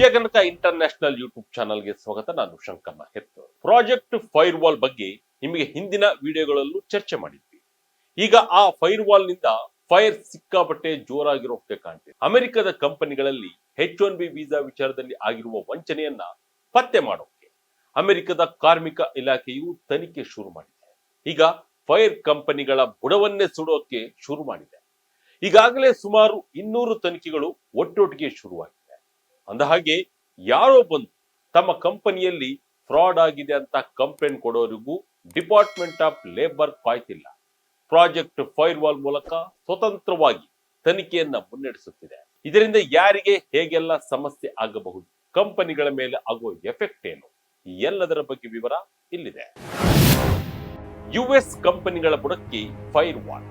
ವಿದ್ಯಾಗಣಕ international YouTube ಚಾನಲ್ಗೆ ಸ್ವಾಗತ. ನಾನು ಶಂಕರ್ ಹೆತ್ತೂರ್. ಪ್ರಾಜೆಕ್ಟ್ ಫೈರ್ ವಾಲ್ ಬಗ್ಗೆ ನಿಮಗೆ ಹಿಂದಿನ ವಿಡಿಯೋಗಳಲ್ಲೂ ಚರ್ಚೆ ಮಾಡಿದ್ವಿ. ಈಗ ಆ ಫೈರ್ ವಾಲ್ ನಿಂದ ಫೈರ್ ಸಿಕ್ಕಾಪಟ್ಟೆ ಜೋರಾಗಿರೋಕೆ ಕಾಣ್ತಿದೆ. ಅಮೆರಿಕದ ಕಂಪನಿಗಳಲ್ಲಿ H1B ವೀಸಾ ವಿಚಾರದಲ್ಲಿ ಆಗಿರುವ ವಂಚನೆಯನ್ನ ಪತ್ತೆ ಮಾಡೋಕೆ ಅಮೆರಿಕದ ಕಾರ್ಮಿಕ ಇಲಾಖೆಯು ತನಿಖೆ ಶುರು ಮಾಡಿದೆ. ಈಗ ಫೈರ್ ಕಂಪನಿಗಳ ಬುಡವನ್ನೇ ಸುಡೋಕೆ ಶುರು ಮಾಡಿದೆ. ಈಗಾಗಲೇ ಸುಮಾರು 200 ತನಿಖೆಗಳು ಒಟ್ಟೊಟ್ಟಿಗೆ ಶುರುವಾಗಿದೆ. ಅಂದಹಾಗೆ ಯಾರೋ ಬಂದು ತಮ್ಮ ಕಂಪನಿಯಲ್ಲಿ ಫ್ರಾಡ್ ಆಗಿದೆ ಅಂತ ಕಂಪ್ಲೇಂಟ್ ಕೊಡೋರಿಗೂ ಡಿಪಾರ್ಟ್ಮೆಂಟ್ ಆಫ್ ಲೇಬರ್ ಕಾಯ್ತಿಲ್ಲ. ಪ್ರಾಜೆಕ್ಟ್ ಫೈರ್ ವಾಲ್ ಮೂಲಕ ಸ್ವತಂತ್ರವಾಗಿ ತನಿಖೆಯನ್ನ ಮುನ್ನಡೆಸುತ್ತಿದೆ. ಇದರಿಂದ ಯಾರಿಗೆ ಹೇಗೆಲ್ಲ ಸಮಸ್ಯೆ ಆಗಬಹುದು, ಕಂಪನಿಗಳ ಮೇಲೆ ಆಗುವ ಎಫೆಕ್ಟ್ ಏನು, ಎಲ್ಲದರ ಬಗ್ಗೆ ವಿವರ ಇಲ್ಲಿದೆ. US ಕಂಪನಿಗಳ ಬುಡಕ್ಕೆ ಫೈರ್ ವಾಲ್,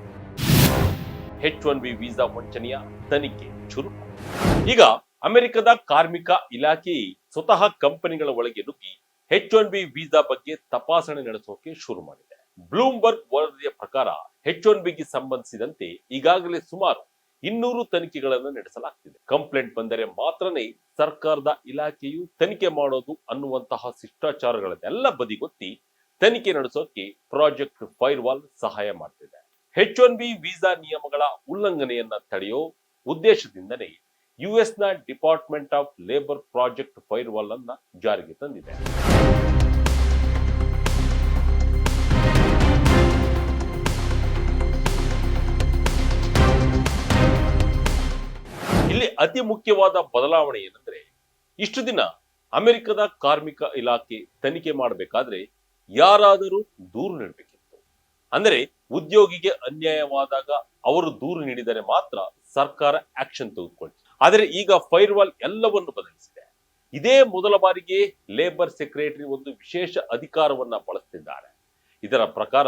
H1B ವೀಸಾ ವಂಚನೆಯ ತನಿಖೆ ಚುರುಕು. ಈಗ ಅಮೆರಿಕದ ಕಾರ್ಮಿಕ ಇಲಾಖೆ ಸ್ವತಃ ಕಂಪನಿಗಳ ಒಳಗೆ ನುಗ್ಗಿ H1B ವೀಸಾ ಬಗ್ಗೆ ತಪಾಸಣೆ ನಡೆಸೋಕೆ ಶುರು ಮಾಡಿದೆ. ಬ್ಲೂಮ್ಬರ್ಗ್ ವರದಿಯ ಪ್ರಕಾರ H1Bಗೆ ಸಂಬಂಧಿಸಿದಂತೆ ಈಗಾಗಲೇ ಸುಮಾರು 200 ತನಿಖೆಗಳನ್ನು ನಡೆಸಲಾಗ್ತಿದೆ. ಕಂಪ್ಲೇಂಟ್ ಬಂದರೆ ಮಾತ್ರನೇ ಸರ್ಕಾರದ ಇಲಾಖೆಯು ತನಿಖೆ ಮಾಡೋದು ಅನ್ನುವಂತಹ ಶಿಷ್ಟಾಚಾರಗಳನ್ನೆಲ್ಲ ಬದಿಗೊತ್ತಿ ತನಿಖೆ ನಡೆಸೋಕೆ ಪ್ರಾಜೆಕ್ಟ್ ಫೈರ್ ವಾಲ್ ಸಹಾಯ ಮಾಡ್ತಿದೆ. H1B ವೀಸಾ ನಿಯಮಗಳ ಉಲ್ಲಂಘನೆಯನ್ನ ತಡೆಯೋ ಉದ್ದೇಶದಿಂದನೇ US ನ department of labour project fire wall ಅನ್ನ ಜಾರಿಗೆ ತಂದಿದೆ. ಇಲ್ಲಿ ಅತಿ ಮುಖ್ಯವಾದ ಬದಲಾವಣೆ ಏನಂದ್ರೆ, ಇಷ್ಟು ದಿನ ಅಮೆರಿಕದ ಕಾರ್ಮಿಕ ಇಲಾಖೆ ತನಿಖೆ ಮಾಡಬೇಕಾದ್ರೆ ಯಾರಾದರೂ ದೂರು ನೀಡಬೇಕಿತ್ತು. ಅಂದರೆ ಉದ್ಯೋಗಿಗೆ ಅನ್ಯಾಯವಾದಾಗ ಅವರು ದೂರು ನೀಡಿದರೆ ಮಾತ್ರ ಸರ್ಕಾರ ಆಕ್ಷನ್ ತೆಗೆದುಕೊಳ್ತಿದೆ. ಆದರೆ ಈಗ ಫೈರ್ ವಾಲ್ ಎಲ್ಲವನ್ನು ಬದಲಿಸಿದೆ. ಇದೇ ಮೊದಲ ಬಾರಿಗೆ ಲೇಬರ್ ಸೆಕ್ರೆಟರಿ ಒಂದು ವಿಶೇಷ ಅಧಿಕಾರವನ್ನ ಬಳಸುತ್ತಿದ್ದಾರೆ. ಇದರ ಪ್ರಕಾರ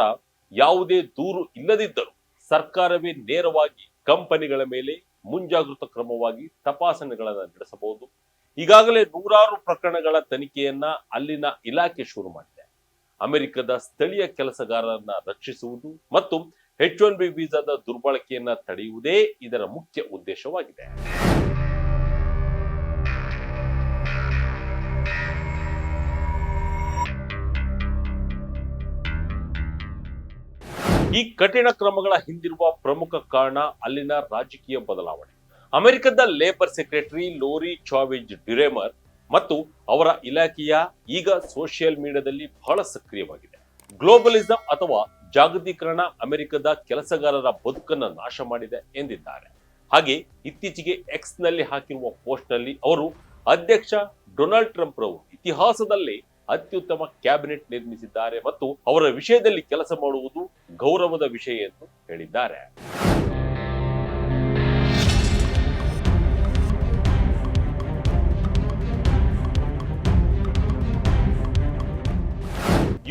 ಯಾವುದೇ ದೂರು ಇಲ್ಲದಿದ್ದರೂ ಸರ್ಕಾರವೇ ನೇರವಾಗಿ ಕಂಪನಿಗಳ ಮೇಲೆ ಮುಂಜಾಗೃತ ಕ್ರಮವಾಗಿ ತಪಾಸಣೆಗಳನ್ನು ನಡೆಸಬಹುದು. ಈಗಾಗಲೇ ನೂರಾರು ಪ್ರಕರಣಗಳ ತನಿಖೆಯನ್ನ ಅಲ್ಲಿನ ಇಲಾಖೆ ಶುರು ಮಾಡಿದೆ. ಅಮೆರಿಕದ ಸ್ಥಳೀಯ ಕೆಲಸಗಾರರನ್ನ ರಕ್ಷಿಸುವುದು ಮತ್ತು H1B ವೀಸಾದ ದುರ್ಬಳಕೆಯನ್ನ ತಡೆಯುವುದೇ ಇದರ ಮುಖ್ಯ ಉದ್ದೇಶವಾಗಿದೆ. ಈ ಕಠಿಣ ಕ್ರಮಗಳ ಹಿಂದಿರುವ ಪ್ರಮುಖ ಕಾರಣ ಅಲ್ಲಿನ ರಾಜಕೀಯ ಬದಲಾವಣೆ. ಅಮೆರಿಕದ ಲೇಬರ್ ಸೆಕ್ರೆಟರಿ ಲೋರಿ ಚಾವೇಜ್ ಡ್ಯುರೇಮರ್ ಮತ್ತು ಅವರ ಇಲಾಖೆಯ ಈಗ ಸೋಷಿಯಲ್ ಮೀಡಿಯಾದಲ್ಲಿ ಬಹಳ ಸಕ್ರಿಯವಾಗಿದೆ. ಗ್ಲೋಬಲಿಸಂ ಅಥವಾ ಜಾಗತೀಕರಣ ಅಮೆರಿಕದ ಕೆಲಸಗಾರರ ಬದುಕನ್ನ ನಾಶ ಮಾಡಿದೆ ಎಂದಿದ್ದಾರೆ. ಹಾಗೆ ಇತ್ತೀಚೆಗೆ ಎಕ್ಸ್ ನಲ್ಲಿ ಹಾಕಿರುವ ಪೋಸ್ಟ್ ನಲ್ಲಿ ಅವರು ಅಧ್ಯಕ್ಷ ಡೊನಾಲ್ಡ್ ಟ್ರಂಪ್ ರವರು ಇತಿಹಾಸದಲ್ಲೇ ಅತ್ಯುತ್ತಮ ಕ್ಯಾಬಿನೆಟ್ ನಿರ್ಮಿಸಿದ್ದಾರೆ ಮತ್ತು ಅವರ ವಿಷಯದಲ್ಲಿ ಕೆಲಸ ಮಾಡುವುದು ಗೌರವದ ವಿಷಯ ಎಂದು ಹೇಳಿದ್ದಾರೆ.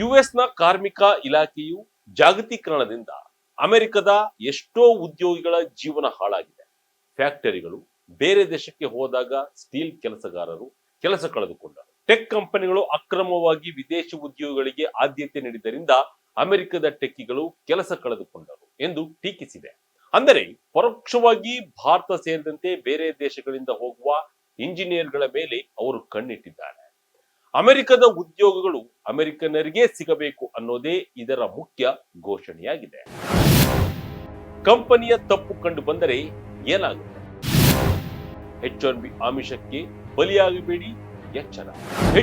US ನ ಕಾರ್ಮಿಕ ಇಲಾಖೆಯು ಜಾಗತೀಕರಣದಿಂದ ಅಮೆರಿಕದ ಎಷ್ಟೋ ಉದ್ಯೋಗಿಗಳ ಜೀವನ ಹಾಳಾಗಿದೆ. ಫ್ಯಾಕ್ಟರಿಗಳು ಬೇರೆ ದೇಶಕ್ಕೆ ಹೋದಾಗ ಸ್ಟೀಲ್ ಕೆಲಸಗಾರರು ಕೆಲಸ ಕಳೆದುಕೊಂಡರು. ಟೆಕ್ ಕಂಪನಿಗಳು ಅಕ್ರಮವಾಗಿ ವಿದೇಶಿ ಉದ್ಯೋಗಿಗಳಿಗೆ ಆದ್ಯತೆ ನೀಡಿದ್ದರಿಂದ ಅಮೆರಿಕದ ಟೆಕ್ಕಿಗಳು ಕೆಲಸ ಕಳೆದುಕೊಂಡರು ಎಂದು ಟೀಕಿಸಿದೆ. ಅಂದರೆ ಪರೋಕ್ಷವಾಗಿ ಭಾರತ ಸೇರಿದಂತೆ ಬೇರೆ ದೇಶಗಳಿಂದ ಹೋಗುವ ಇಂಜಿನಿಯರ್ಗಳ ಮೇಲೆ ಅವರು ಕಣ್ಣಿಟ್ಟಿದ್ದಾರೆ. ಅಮೆರಿಕದ ಉದ್ಯೋಗಗಳು ಅಮೆರಿಕನರಿಗೆ ಸಿಗಬೇಕು ಅನ್ನೋದೇ ಇದರ ಮುಖ್ಯ ಘೋಷಣೆಯಾಗಿದೆ. ಕಂಪನಿಯ ತಪ್ಪು ಕಂಡು ಬಂದರೆ ಏನಾಗುತ್ತೆ? H1B ಆಮಿಷಕ್ಕೆ ಬಲಿಯಾಗಬೇಡಿ, ಎಚ್ಚರ.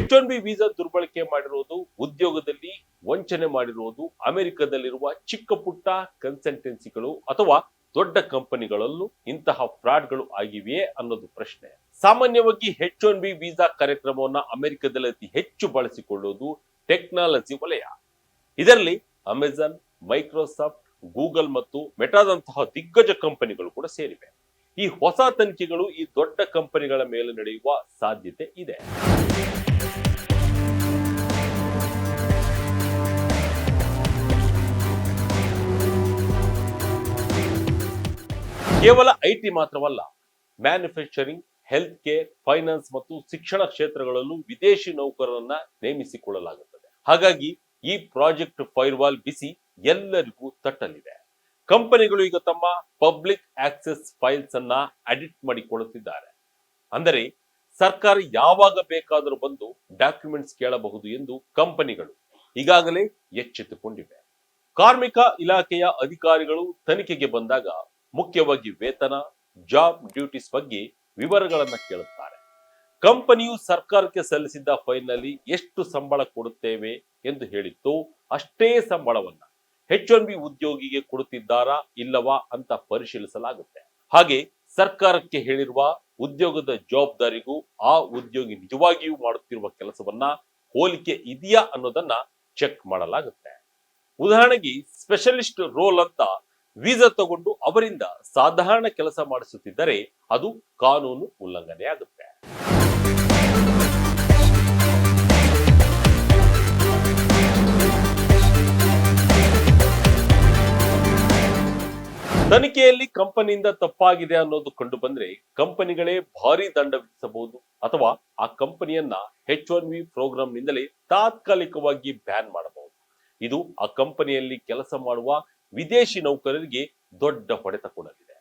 H1B ವೀಸಾ ದುರ್ಬಳಕೆ ಮಾಡಿರುವುದು, ಉದ್ಯೋಗದಲ್ಲಿ ವಂಚನೆ ಮಾಡಿರುವುದು ಅಮೆರಿಕದಲ್ಲಿರುವ ಚಿಕ್ಕ ಪುಟ್ಟ ಕನ್ಸಲ್ಟೆನ್ಸಿಗಳು ಅಥವಾ ದೊಡ್ಡ ಕಂಪನಿಗಳಲ್ಲೂ ಇಂತಹ ಫ್ರಾಡ್ಗಳು ಆಗಿವೆಯೇ ಅನ್ನೋದು ಪ್ರಶ್ನೆ. ಸಾಮಾನ್ಯವಾಗಿ H1B ವೀಸಾ ಕಾರ್ಯಕ್ರಮವನ್ನ ಅಮೆರಿಕದಲ್ಲಿ ಅತಿ ಹೆಚ್ಚು ಬಳಸಿಕೊಳ್ಳುವುದು ಟೆಕ್ನಾಲಜಿ ವಲಯ. ಇದರಲ್ಲಿ ಅಮೆಜಾನ್, ಮೈಕ್ರೋಸಾಫ್ಟ್, ಗೂಗಲ್ ಮತ್ತು ಮೆಟಾದಂತಹ ದಿಗ್ಗಜ ಕಂಪನಿಗಳು ಕೂಡ ಸೇರಿವೆ. ಈ ಹೊಸ ತನಿಖೆಗಳು ಈ ದೊಡ್ಡ ಕಂಪನಿಗಳ ಮೇಲೆ ನಡೆಯುವ ಸಾಧ್ಯತೆ ಇದೆ. ಕೇವಲ IT ಮಾತ್ರವಲ್ಲ, ಮ್ಯಾನುಫ್ಯಾಕ್ಚರಿಂಗ್, ಹೆಲ್ತ್ ಕೇರ್, ಫೈನಾನ್ಸ್ ಮತ್ತು ಶಿಕ್ಷಣ ಕ್ಷೇತ್ರಗಳಲ್ಲೂ ವಿದೇಶಿ ನೌಕರರನ್ನ ನೇಮಿಸಿಕೊಳ್ಳಲಾಗುತ್ತದೆ. ಹಾಗಾಗಿ ಈ ಪ್ರಾಜೆಕ್ಟ್ ಫೈರ್ ವಾಲ್ ಬಿಸಿ ಎಲ್ಲರಿಗೂ ತಟ್ಟಲಿದೆ. ಕಂಪನಿಗಳು ಈಗ ತಮ್ಮ ಪಬ್ಲಿಕ್ ಆಕ್ಸೆಸ್ ಫೈಲ್ಸ್ ಅನ್ನ ಎಡಿಟ್ ಮಾಡಿಕೊಳ್ಳುತ್ತಿದ್ದಾರೆ. ಅಂದರೆ ಸರ್ಕಾರ ಯಾವಾಗ ಬೇಕಾದರೂ ಬಂದು ಡಾಕ್ಯುಮೆಂಟ್ಸ್ ಕೇಳಬಹುದು ಎಂದು ಕಂಪನಿಗಳು ಈಗಾಗಲೇ ಎಚ್ಚೆತ್ತುಕೊಂಡಿವೆ. ಕಾರ್ಮಿಕ ಇಲಾಖೆಯ ಅಧಿಕಾರಿಗಳು ತನಿಖೆಗೆ ಬಂದಾಗ ಮುಖ್ಯವಾಗಿ ವೇತನ, ಜಾಬ್ ಡ್ಯೂಟೀಸ್ ಬಗ್ಗೆ ವಿವರಗಳನ್ನ ಕೇಳುತ್ತಾರೆ. ಕಂಪನಿಯು ಸರ್ಕಾರಕ್ಕೆ ಸಲ್ಲಿಸಿದ್ದ ಫೈಲ್ನಲ್ಲಿ ಎಷ್ಟು ಸಂಬಳ ಕೊಡುತ್ತೇವೆ ಎಂದು ಹೇಳಿತ್ತು, ಅಷ್ಟೇ ಸಂಬಳವನ್ನ H1B ಉದ್ಯೋಗಿಗೆ ಕೊಡುತ್ತಿದ್ದಾರಾ ಇಲ್ಲವಾ ಅಂತ ಪರಿಶೀಲಿಸಲಾಗುತ್ತೆ. ಹಾಗೆ ಸರ್ಕಾರಕ್ಕೆ ಹೇಳಿರುವ ಉದ್ಯೋಗದ ಜವಾಬ್ದಾರಿಗೂ ಆ ಉದ್ಯೋಗಿ ನಿಜವಾಗಿಯೂ ಮಾಡುತ್ತಿರುವ ಕೆಲಸವನ್ನ ಹೋಲಿಕೆ ಇದೆಯಾ ಅನ್ನೋದನ್ನ ಚೆಕ್ ಮಾಡಲಾಗುತ್ತೆ. ಉದಾಹರಣೆಗೆ ಸ್ಪೆಷಲಿಸ್ಟ್ ರೋಲ್ ಅಂತ ವೀಸಾ ತಗೊಂಡು ಅವರಿಂದ ಸಾಧಾರಣ ಕೆಲಸ ಮಾಡಿಸುತ್ತಿದ್ದರೆ ಅದು ಕಾನೂನು ಉಲ್ಲಂಘನೆ ಆಗುತ್ತೆ. ತನಿಖೆಯಲ್ಲಿ ಕಂಪನಿಯಿಂದ ತಪ್ಪಾಗಿದೆ ಅನ್ನೋದು ಕಂಡು ಬಂದ್ರೆ ಕಂಪನಿಗಳೇ ಭಾರಿ ದಂಡ ವಿಧಿಸಬಹುದು ಅಥವಾ ಆ ಕಂಪನಿಯನ್ನ H1B ಪ್ರೋಗ್ರಾಂನಿಂದಲೇ ತಾತ್ಕಾಲಿಕವಾಗಿ ಬ್ಯಾನ್ ಮಾಡಬಹುದು. ಇದು ಆ ಕಂಪನಿಯಲ್ಲಿ ಕೆಲಸ ಮಾಡುವ ವಿದೇಶಿ ನೌಕರರಿಗೆ ದೊಡ್ಡ ಹೊಡೆತ ಕೊಡಲಿದೆ.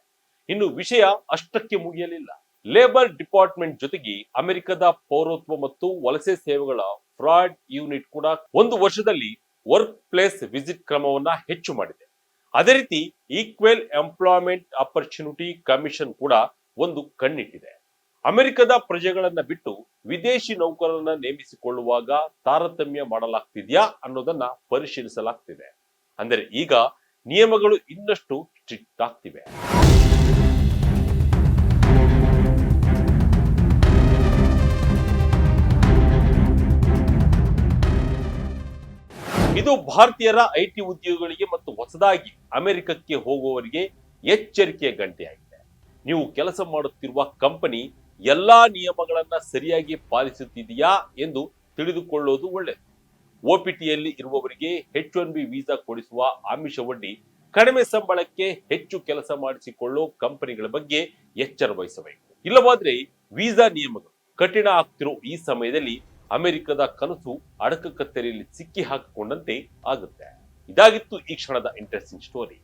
ಇನ್ನು ವಿಷಯ ಅಷ್ಟಕ್ಕೆ ಮುಗಿಯಲಿಲ್ಲ. ಲೇಬರ್ ಡಿಪಾರ್ಟ್ಮೆಂಟ್ ಜೊತೆಗೆ ಅಮೆರಿಕದ ಪೌರತ್ವ ಮತ್ತು ವಲಸೆ ಸೇವೆಗಳ ಫ್ರಾಡ್ ಯೂನಿಟ್ ಕೂಡ 1 ವರ್ಷದಲ್ಲಿ ವರ್ಕ್ ಪ್ಲೇಸ್ ವಿಸಿಟ್ ಕ್ರಮವನ್ನ ಹೆಚ್ಚು ಮಾಡಿದೆ. ಅದೇ ರೀತಿ ಈಕ್ವಲ್ ಎಂಪ್ಲಾಯ್ಮೆಂಟ್ ಆಪರ್ಚುನಿಟಿ ಕಮಿಷನ್ ಕೂಡ ಒಂದು ಕಣ್ಣಿಟ್ಟಿದೆ. ಅಮೆರಿಕದ ಪ್ರಜೆಗಳನ್ನ ಬಿಟ್ಟು ವಿದೇಶಿ ನೌಕರರನ್ನ ನೇಮಿಸಿಕೊಳ್ಳುವಾಗ ತಾರತಮ್ಯ ಮಾಡಲಾಗ್ತಿದ್ಯಾ ಅನ್ನೋದನ್ನ ಪರಿಶೀಲಿಸಲಾಗ್ತಿದೆ. ಅಂದರೆ ಈಗ ನಿಯಮಗಳು ಇನ್ನಷ್ಟು ಸ್ಟ್ರಿಕ್ಟ್ ಆಗ್ತಿವೆ. ಇದು ಭಾರತೀಯರ IT ಉದ್ಯೋಗಿಗಳಿಗೆ ಮತ್ತು ಹೊಸದಾಗಿ ಅಮೆರಿಕಕ್ಕೆ ಹೋಗುವವರಿಗೆ ಎಚ್ಚರಿಕೆಯ ಗಂಟೆಯಾಗಿದೆ. ನೀವು ಕೆಲಸ ಮಾಡುತ್ತಿರುವ ಕಂಪನಿ ಎಲ್ಲಾ ನಿಯಮಗಳನ್ನ ಸರಿಯಾಗಿ ಪಾಲಿಸುತ್ತಿದೆಯಾ ಎಂದು ತಿಳಿದುಕೊಳ್ಳೋದು ಒಳ್ಳೆಯದು. OPTಯಲ್ಲಿ ಇರುವವರಿಗೆ H1B ವೀಸಾ ಕೊಡಿಸುವ ಆಮಿಷವೊಡ್ಡಿ ಕಡಿಮೆ ಸಂಬಳಕ್ಕೆ ಹೆಚ್ಚು ಕೆಲಸ ಮಾಡಿಸಿಕೊಳ್ಳೋ ಕಂಪನಿಗಳ ಬಗ್ಗೆ ಎಚ್ಚರ ವಹಿಸಬೇಕು. ಇಲ್ಲವಾದ್ರೆ ವೀಸಾ ನಿಯಮಗಳು ಕಠಿಣ ಆಗ್ತಿರೋ ಈ ಸಮಯದಲ್ಲಿ ಅಮೆರಿಕದ ಕನಸು ಅಡಕ ಕತ್ತರಿಯಲ್ಲಿ ಸಿಕ್ಕಿ ಹಾಕಿಕೊಂಡಂತೆ ಆಗುತ್ತೆ. ಇದಾಗಿತ್ತು ಈ ಕ್ಷಣದ ಇಂಟ್ರೆಸ್ಟಿಂಗ್ ಸ್ಟೋರಿ.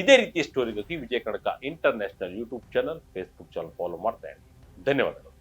ಇದೇ ರೀತಿಯ ಸ್ಟೋರಿಗಾಗಿ Vijaya Kanaka international YouTube channel, Facebook channel follow ಮಾಡ್ತಾ ಇರಿ. ಧನ್ಯವಾದಗಳು.